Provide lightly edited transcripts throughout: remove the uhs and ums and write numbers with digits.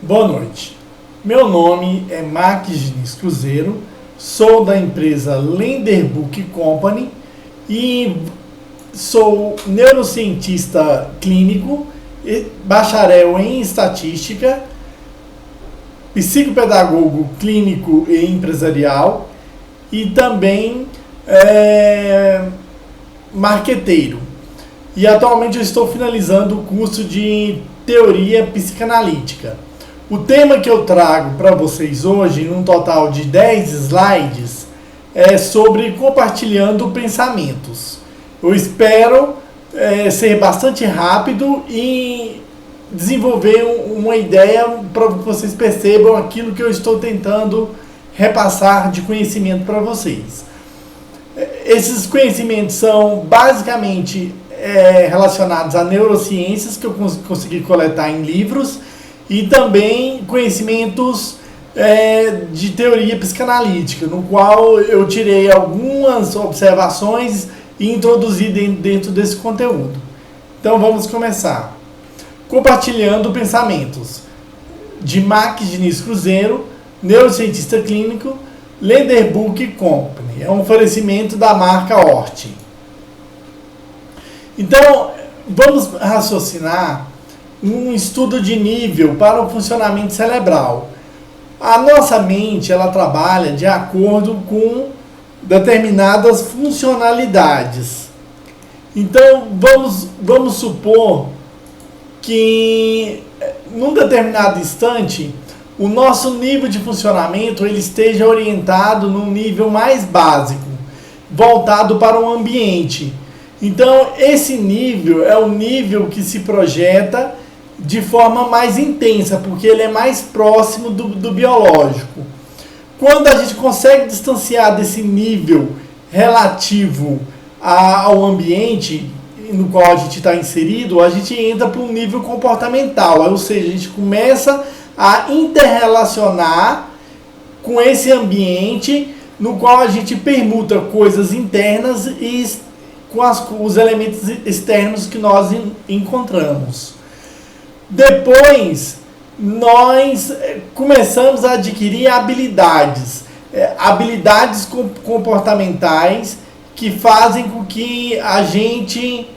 Boa noite. Meu nome é Marques Diniz Cruzeiro, sou da empresa Lenderbook Company e sou neurocientista clínico, bacharel em estatística, psicopedagogo clínico e empresarial e também marqueteiro. E atualmente eu estou finalizando o curso de teoria psicanalítica. O tema que eu trago para vocês hoje, num total de 10 slides, é sobre compartilhando pensamentos. Eu espero ser bastante rápido e desenvolver uma ideia para que vocês percebam aquilo que eu estou tentando repassar de conhecimento para vocês. Esses conhecimentos são basicamente relacionados a neurociências que eu consegui coletar em livros e também conhecimentos de teoria psicanalítica, no qual eu tirei algumas observações e introduzi dentro desse conteúdo. Então vamos começar. Compartilhando pensamentos, de Marques Diniz Cruzeiro, neurocientista clínico, Lenderbook Company. É um oferecimento da marca Hort. Então, vamos raciocinar um estudo de nível para o funcionamento cerebral. A nossa mente, ela trabalha de acordo com determinadas funcionalidades. Então, vamos supor que num determinado instante o nosso nível de funcionamento ele esteja orientado num nível mais básico, voltado para o ambiente. Então, esse nível é o nível que se projeta de forma mais intensa, porque ele é mais próximo do biológico. Quando a gente consegue distanciar desse nível relativo ao ambiente no qual a gente está inserido, a gente entra para um nível comportamental, ou seja, a gente começa a interrelacionar com esse ambiente no qual a gente permuta coisas internas e com os elementos externos que nós encontramos. Depois, nós começamos a adquirir habilidades comportamentais que fazem com que a gente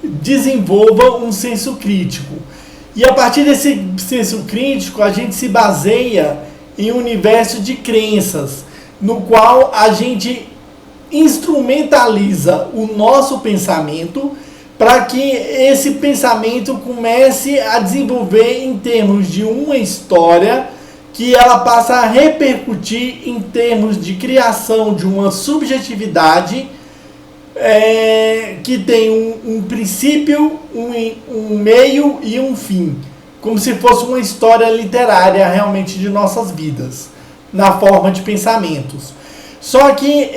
desenvolva um senso crítico. E a partir desse senso crítico, a gente se baseia em um universo de crenças, no qual a gente instrumentaliza o nosso pensamento para que esse pensamento comece a desenvolver em termos de uma história que ela passa a repercutir em termos de criação de uma subjetividade que tem um princípio, um meio e um fim, como se fosse uma história literária realmente de nossas vidas, na forma de pensamentos. Só que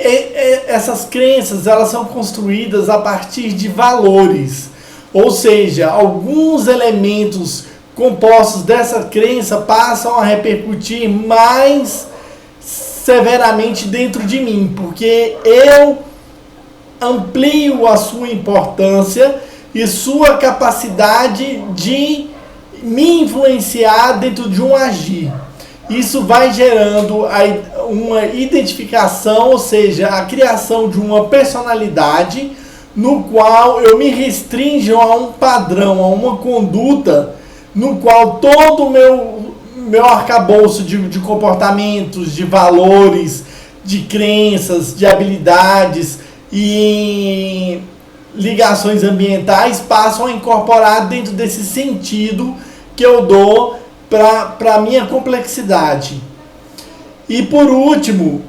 essas crenças elas são construídas a partir de valores, ou seja, alguns elementos compostos dessa crença passam a repercutir mais severamente dentro de mim, porque eu amplio a sua importância e sua capacidade de me influenciar dentro de um agir. Isso vai gerando uma identificação, ou seja, a criação de uma personalidade no qual eu me restringo a um padrão, a uma conduta no qual todo o meu arcabouço de comportamentos, de valores, de crenças, de habilidades e ligações ambientais passam a incorporar dentro desse sentido que eu dou para a minha complexidade. E por último,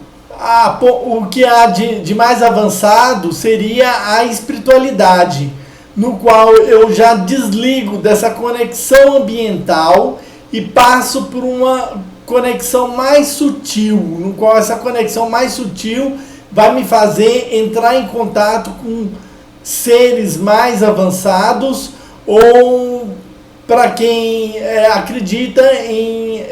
o que há de mais avançado seria a espiritualidade, no qual eu já desligo dessa conexão ambiental e passo por uma conexão mais sutil, no qual essa conexão mais sutil vai me fazer entrar em contato com seres mais avançados ou para quem acredita em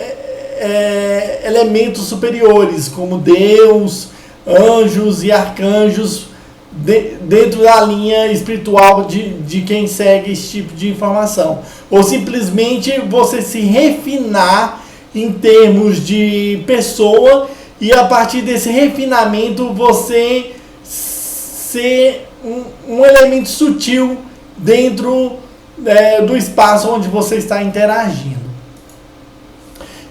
elementos superiores, como Deus, anjos e arcanjos, dentro da linha espiritual de quem segue esse tipo de informação. Ou simplesmente você se refinar em termos de pessoa e a partir desse refinamento você ser um elemento sutil dentro do espaço onde você está interagindo.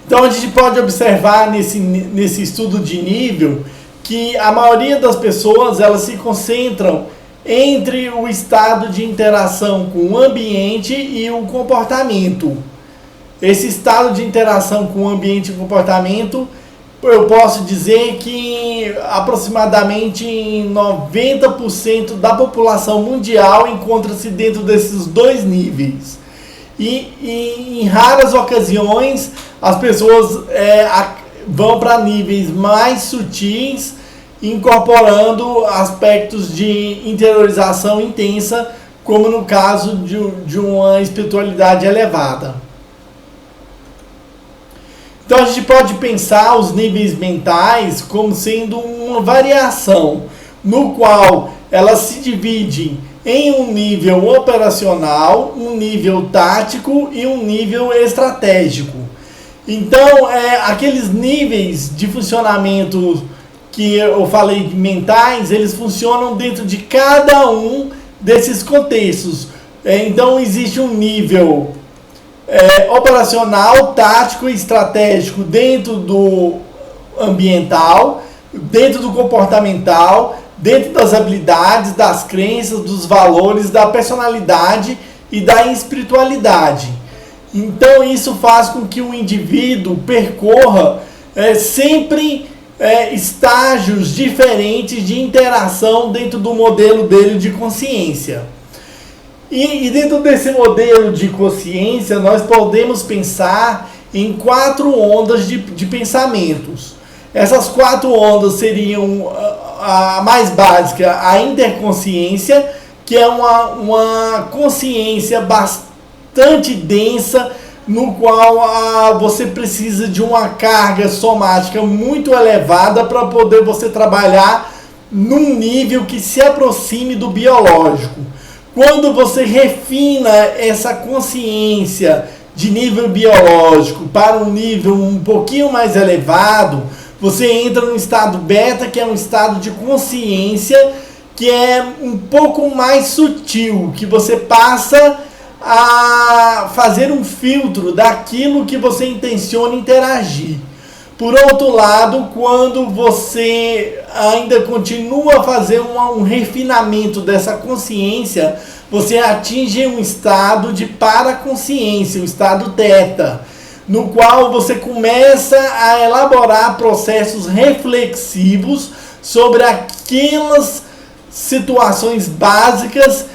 Então a gente pode observar nesse estudo de nível que a maioria das pessoas elas se concentram entre o estado de interação com o ambiente e o comportamento. Esse estado de interação com o ambiente e o comportamento, eu posso dizer que aproximadamente 90% da população mundial encontra-se dentro desses dois níveis. E em raras ocasiões as pessoas vão para níveis mais sutis, incorporando aspectos de interiorização intensa, como no caso de uma espiritualidade elevada. Então a gente pode pensar os níveis mentais como sendo uma variação, no qual elas se dividem em um nível operacional, um nível tático e um nível estratégico. Então, aqueles níveis de funcionamento que eu falei mentais, eles funcionam dentro de cada um desses contextos. Então, existe um nível operacional, tático e estratégico dentro do ambiental, dentro do comportamental, dentro das habilidades, das crenças, dos valores, da personalidade e da espiritualidade. Então isso faz com que o indivíduo percorra sempre estágios diferentes de interação dentro do modelo dele de consciência. E dentro desse modelo de consciência nós podemos pensar em 4 ondas de pensamentos. Essas 4 ondas seriam a mais básica, a interconsciência, que é uma consciência bastante densa, no qual você precisa de uma carga somática muito elevada para poder você trabalhar num nível que se aproxime do biológico. Quando você refina essa consciência de nível biológico para um nível um pouquinho mais elevado, você entra no estado beta, que é um estado de consciência que é um pouco mais sutil, que você passa a fazer um filtro daquilo que você intenciona interagir. Por outro lado, quando você ainda continua a fazer um refinamento dessa consciência, você atinge um estado de paraconsciência, um estado teta, no qual você começa a elaborar processos reflexivos sobre aquelas situações básicas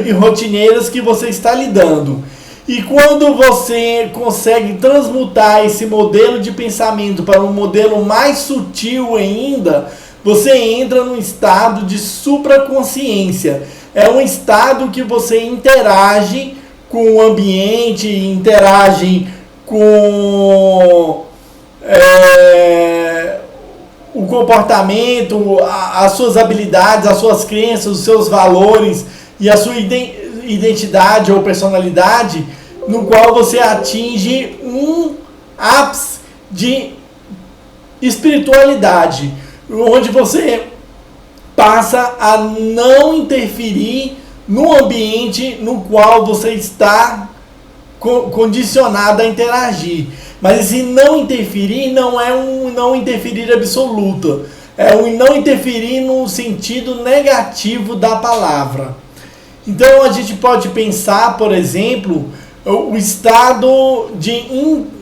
e rotineiras que você está lidando. E quando você consegue transmutar esse modelo de pensamento para um modelo mais sutil ainda, você entra num estado de supraconsciência. É um estado que você interage com o ambiente, interage com o comportamento, as suas habilidades, as suas crenças, os seus valores e a sua identidade ou personalidade, no qual você atinge um ápice de espiritualidade, onde você passa a não interferir no ambiente no qual você está condicionado a interagir. Mas esse não interferir não é um não interferir absoluto, é um não interferir no sentido negativo da palavra. Então a gente pode pensar, por exemplo, o estado de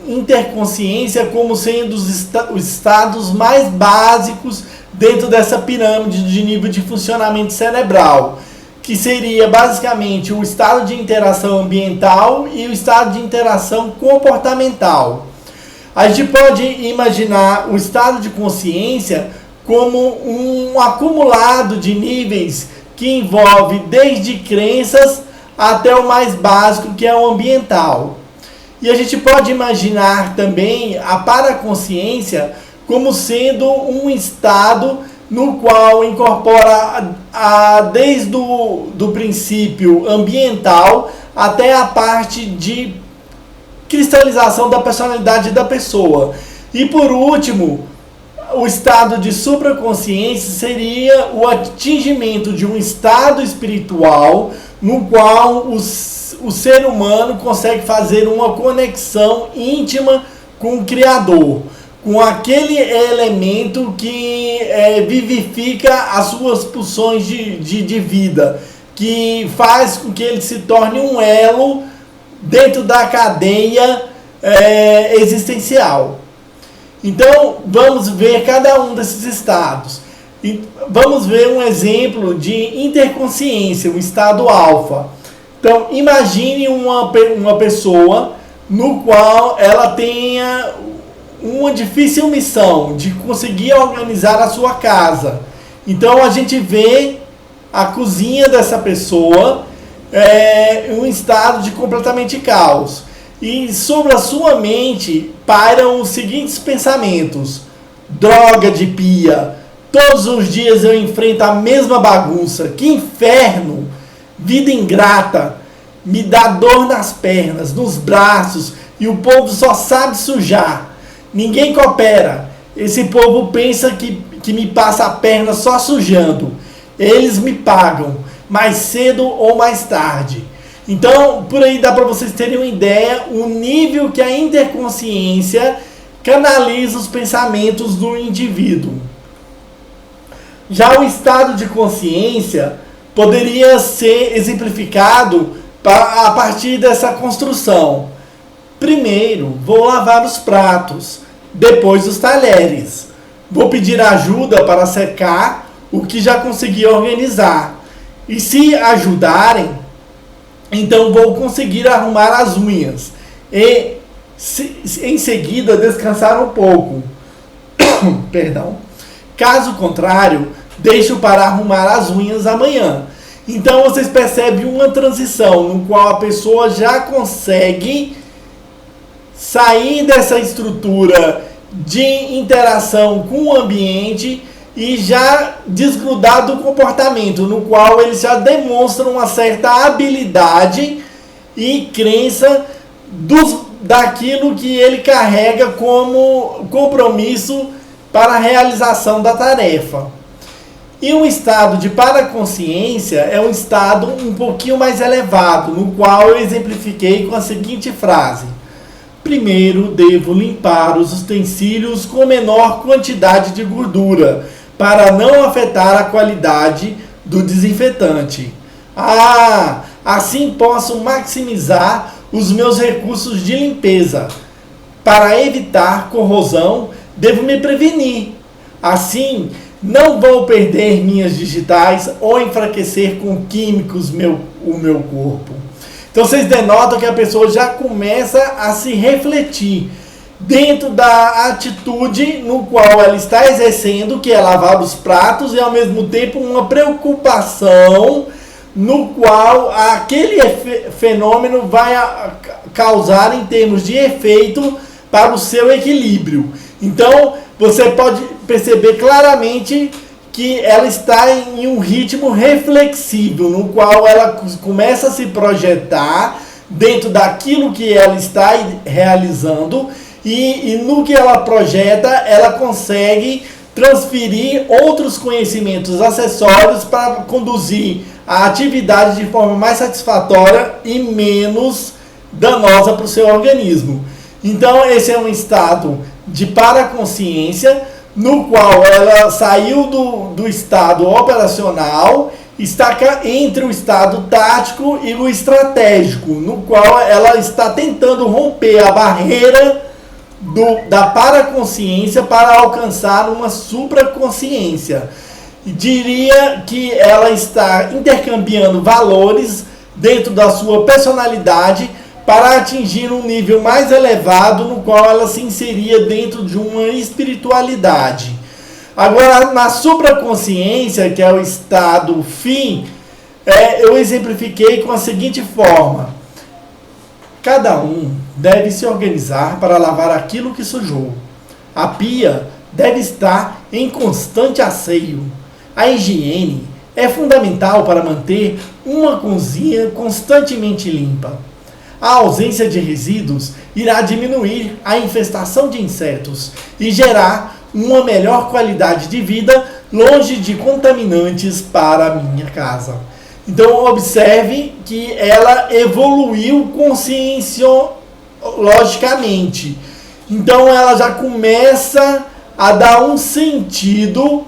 interconsciência como sendo os estados mais básicos dentro dessa pirâmide de nível de funcionamento cerebral, que seria basicamente o estado de interação ambiental e o estado de interação comportamental. A gente pode imaginar o estado de consciência como um acumulado de níveis que envolve desde crenças até o mais básico, que é o ambiental. E a gente pode imaginar também a paraconsciência como sendo um estado no qual incorpora desde do princípio ambiental até a parte de cristalização da personalidade da pessoa. E por último, o estado de supraconsciência seria o atingimento de um estado espiritual no qual o ser humano consegue fazer uma conexão íntima com o Criador, com aquele elemento que vivifica as suas pulsões de vida, que faz com que ele se torne um elo dentro da cadeia existencial. Então, vamos ver cada um desses estados. E vamos ver um exemplo de interconsciência, um estado alfa. Então, imagine uma pessoa no qual ela tenha uma difícil missão de conseguir organizar a sua casa. Então, a gente vê a cozinha dessa pessoa em um estado de completamente caos. E sobre a sua mente pairam os seguintes pensamentos: droga de pia, todos os dias eu enfrento a mesma bagunça, que inferno, vida ingrata, me dá dor nas pernas, nos braços, e o povo só sabe sujar, ninguém coopera, esse povo pensa que me passa a perna só sujando, eles me pagam, mais cedo ou mais tarde. Então, por aí dá para vocês terem uma ideia, o nível que a interconsciência canaliza os pensamentos do indivíduo. Já o estado de consciência poderia ser exemplificado a partir dessa construção. Primeiro, vou lavar os pratos, depois os talheres. Vou pedir ajuda para secar o que já consegui organizar. E se ajudarem, então vou conseguir arrumar as unhas e em seguida descansar um pouco. Perdão. Caso contrário, deixo para arrumar as unhas amanhã. Então vocês percebem uma transição no qual a pessoa já consegue sair dessa estrutura de interação com o ambiente e já desgrudar do comportamento, no qual eles já demonstram uma certa habilidade e crença daquilo que ele carrega como compromisso para a realização da tarefa. E um estado de paraconsciência é um estado um pouquinho mais elevado, no qual eu exemplifiquei com a seguinte frase: primeiro devo limpar os utensílios com menor quantidade de gordura, para não afetar a qualidade do desinfetante. Assim posso maximizar os meus recursos de limpeza. Para evitar corrosão, devo me prevenir. Assim, não vou perder minhas digitais ou enfraquecer com químicos o meu corpo. Então vocês denotam que a pessoa já começa a se refletir dentro da atitude no qual ela está exercendo, que é lavar os pratos, e ao mesmo tempo uma preocupação no qual aquele fenômeno vai causar em termos de efeito para o seu equilíbrio. Então você pode perceber claramente que ela está em um ritmo reflexivo, no qual ela começa a se projetar dentro daquilo que ela está realizando, e no que ela projeta, ela consegue transferir outros conhecimentos acessórios para conduzir a atividade de forma mais satisfatória e menos danosa para o seu organismo. Então esse é um estado de paraconsciência, no qual ela saiu do estado operacional, está entre o estado tático e o estratégico, no qual ela está tentando romper a barreira da paraconsciência para alcançar uma supraconsciência. Diria que ela está intercambiando valores dentro da sua personalidade para atingir um nível mais elevado, no qual ela se inseria dentro de uma espiritualidade. Agora, na supraconsciência, que é o estado fim, eu exemplifiquei com a seguinte forma: cada um deve se organizar para lavar aquilo que sujou. A pia deve estar em constante asseio. A higiene é fundamental para manter uma cozinha constantemente limpa. A ausência de resíduos irá diminuir a infestação de insetos e gerar uma melhor qualidade de vida longe de contaminantes para a minha casa. Então observe que ela evoluiu conscienciologicamente. Então ela já começa a dar um sentido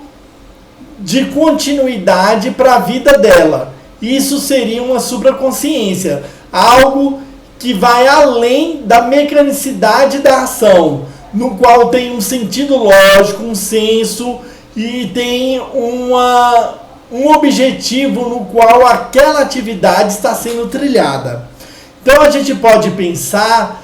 de continuidade para a vida dela. Isso seria uma supraconsciência, algo que vai além da mecanicidade da ação, no qual tem um sentido lógico, um senso e tem um objetivo no qual aquela atividade está sendo trilhada. Então a gente pode pensar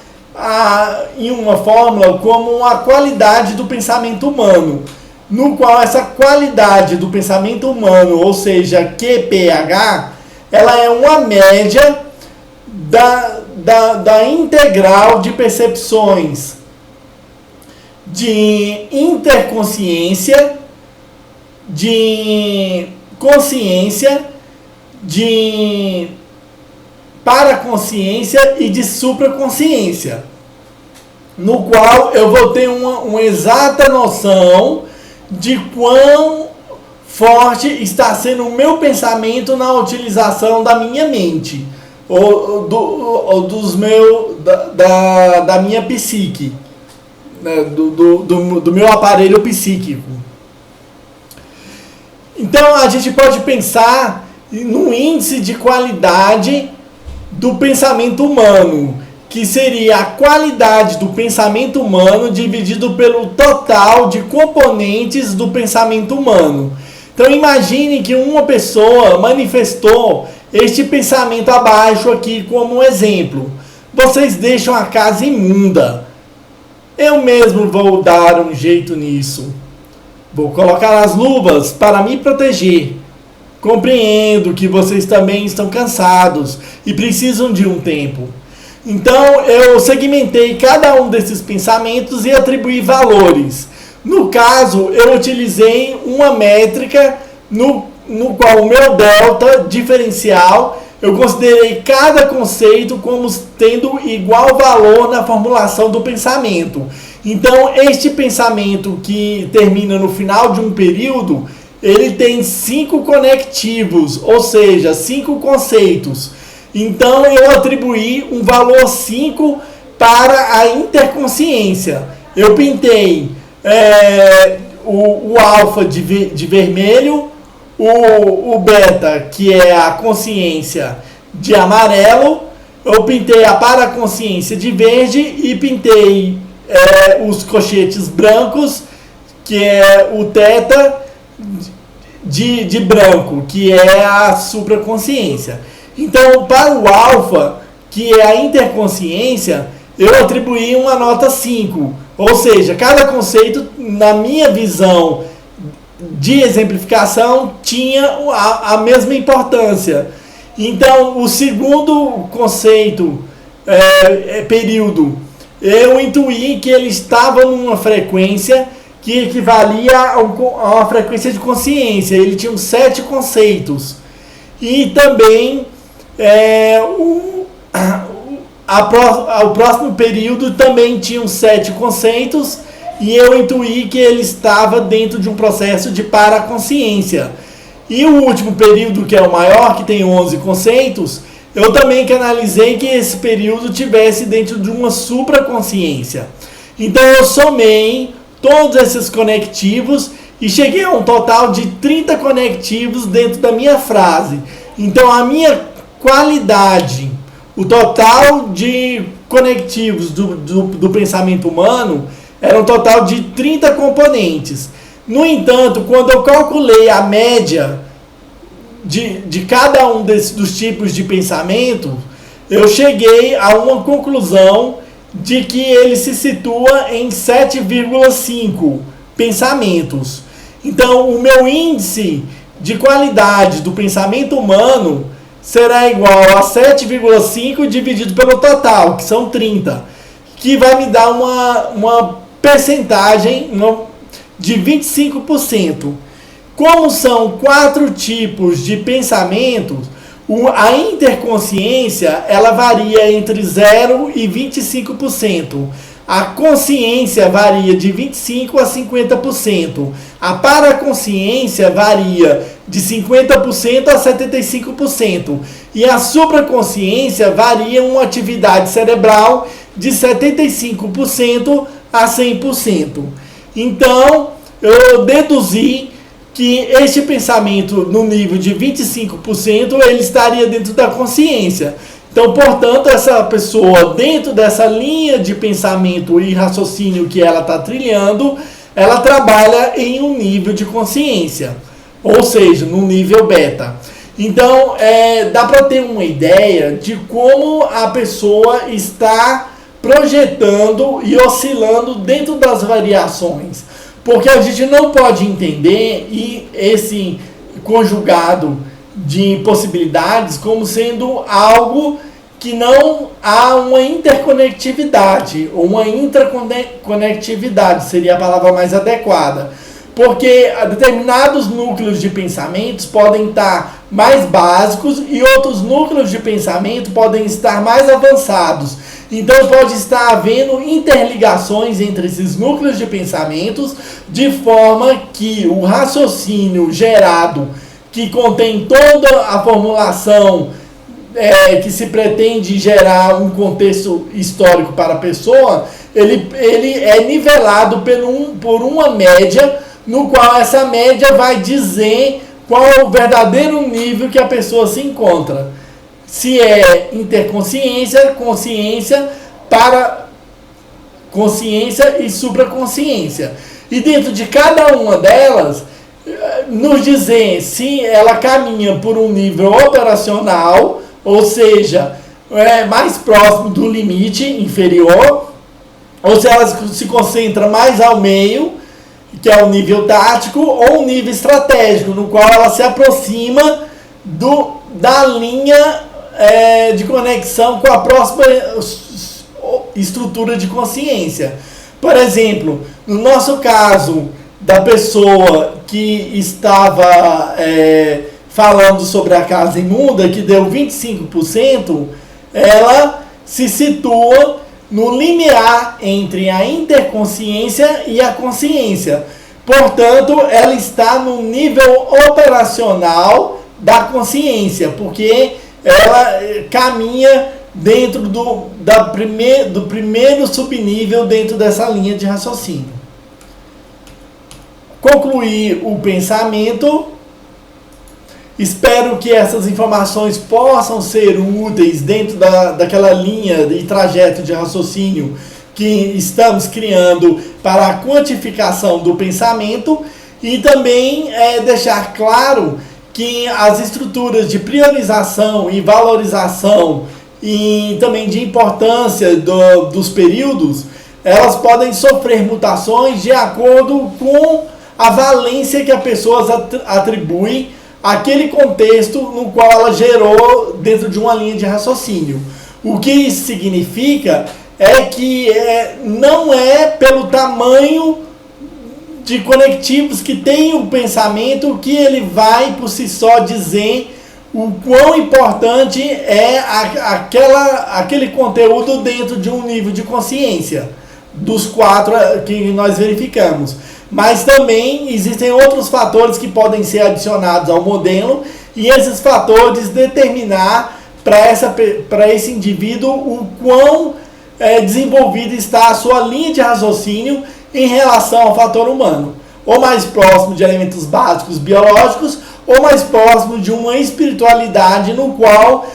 em uma fórmula como a qualidade do pensamento humano, no qual essa qualidade do pensamento humano, ou seja, QPH, ela é uma média da integral de percepções de interconsciência, de consciência, de paraconsciência e de supraconsciência, no qual eu vou ter uma exata noção de quão forte está sendo o meu pensamento na utilização da minha mente, da minha psique, né, do meu aparelho psíquico. Então a gente pode pensar no índice de qualidade do pensamento humano, que seria a qualidade do pensamento humano dividido pelo total de componentes do pensamento humano. Então imagine que uma pessoa manifestou este pensamento abaixo aqui como um exemplo. Vocês deixam a casa imunda. Eu mesmo vou dar um jeito nisso. Vou colocar as luvas para me proteger. Compreendo que vocês também estão cansados e precisam de um tempo. Então eu segmentei cada um desses pensamentos e atribuí valores. No caso, eu utilizei uma métrica no qual o meu delta diferencial, eu considerei cada conceito como tendo igual valor na formulação do pensamento. Então, este pensamento que termina no final de um período, ele tem 5 conectivos, ou seja, 5 conceitos. Então, eu atribuí um valor 5 para a interconsciência. Eu pintei o alfa de vermelho, o beta, que é a consciência, de amarelo. Eu pintei a paraconsciência de verde e pintei os cochetes brancos, que é o teta, de branco, que é a supraconsciência. Então, para o alfa, que é a interconsciência, eu atribuí uma nota 5. Ou seja, cada conceito, na minha visão de exemplificação, tinha a mesma importância. Então, o segundo conceito, período, eu intuí que ele estava numa frequência que equivalia a uma frequência de consciência. Ele tinha 7 conceitos. E também o próximo período também tinha 7 conceitos, e eu intuí que ele estava dentro de um processo de paraconsciência. E o último período, que é o maior, que tem 11 conceitos, eu também canalizei que esse período tivesse dentro de uma supraconsciência. Então eu somei todos esses conectivos e cheguei a um total de 30 conectivos dentro da minha frase. Então a minha qualidade, o total de conectivos do pensamento humano era um total de 30 componentes. No entanto, quando eu calculei a média de cada um dos tipos de pensamento, eu cheguei a uma conclusão de que ele se situa em 7,5 pensamentos. Então, o meu índice de qualidade do pensamento humano será igual a 7,5 dividido pelo total, que são 30, que vai me dar uma percentagem de 25%. Como são 4 tipos de pensamentos, a interconsciência ela varia entre 0 e 25%. A consciência varia de 25% a 50%. A paraconsciência varia de 50% a 75%. E a supraconsciência varia uma atividade cerebral de 75% a 100%. Então, eu deduzi que este pensamento no nível de 25% ele estaria dentro da consciência. Então, portanto, essa pessoa, dentro dessa linha de pensamento e raciocínio que ela está trilhando, ela trabalha em um nível de consciência, ou seja, no nível beta. Então, dá para ter uma ideia de como a pessoa está projetando e oscilando dentro das variações. Porque a gente não pode entender esse conjugado de possibilidades como sendo algo que não há uma interconectividade, ou uma intraconectividade seria a palavra mais adequada. Porque determinados núcleos de pensamentos podem estar mais básicos e outros núcleos de pensamento podem estar mais avançados. Então pode estar havendo interligações entre esses núcleos de pensamentos, de forma que o raciocínio gerado, que contém toda a formulação que se pretende gerar um contexto histórico para a pessoa, ele é nivelado por uma média, no qual essa média vai dizer qual é o verdadeiro nível que a pessoa se encontra. Se é interconsciência, consciência, paraconsciência e supraconsciência. E dentro de cada uma delas, nos dizer se ela caminha por um nível operacional, ou seja, mais próximo do limite inferior, ou se ela se concentra mais ao meio, que é o nível tático, ou o nível estratégico, no qual ela se aproxima da linha de conexão com a próxima estrutura de consciência. Por exemplo, no nosso caso, da pessoa que estava falando sobre a casa imunda, que deu 25%, ela se situa no limiar entre a interconsciência e a consciência. Portanto, ela está no nível operacional da consciência, porque ela caminha dentro do primeiro subnível dentro dessa linha de raciocínio. Concluir o pensamento. Espero que essas informações possam ser úteis dentro daquela linha e trajeto de raciocínio que estamos criando para a quantificação do pensamento, e também deixar claro que as estruturas de priorização e valorização e também de importância dos períodos, elas podem sofrer mutações de acordo com a valência que a pessoa atribui àquele contexto no qual ela gerou dentro de uma linha de raciocínio. O que isso significa é que não é pelo tamanho de conectivos que tem o pensamento que ele vai por si só dizer o quão importante é aquele conteúdo dentro de um nível de consciência, dos 4 que nós verificamos. Mas também existem outros fatores que podem ser adicionados ao modelo, e esses fatores determinar para esse indivíduo o quão desenvolvida está a sua linha de raciocínio em relação ao fator humano, ou mais próximo de elementos básicos biológicos, ou mais próximo de uma espiritualidade no qual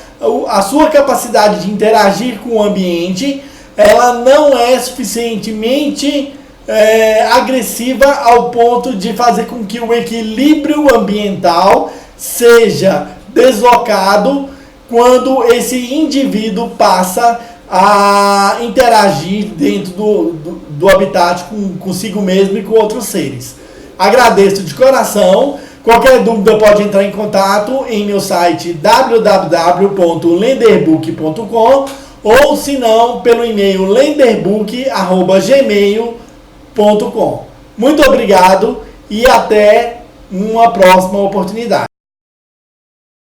a sua capacidade de interagir com o ambiente ela não é suficientemente agressiva ao ponto de fazer com que o equilíbrio ambiental seja deslocado quando esse indivíduo passa a interagir dentro do habitat consigo mesmo e com outros seres. Agradeço de coração. Qualquer dúvida pode entrar em contato em meu site www.lenderbook.com, ou se não, pelo e-mail lenderbook@gmail.com. Muito obrigado e até uma próxima oportunidade.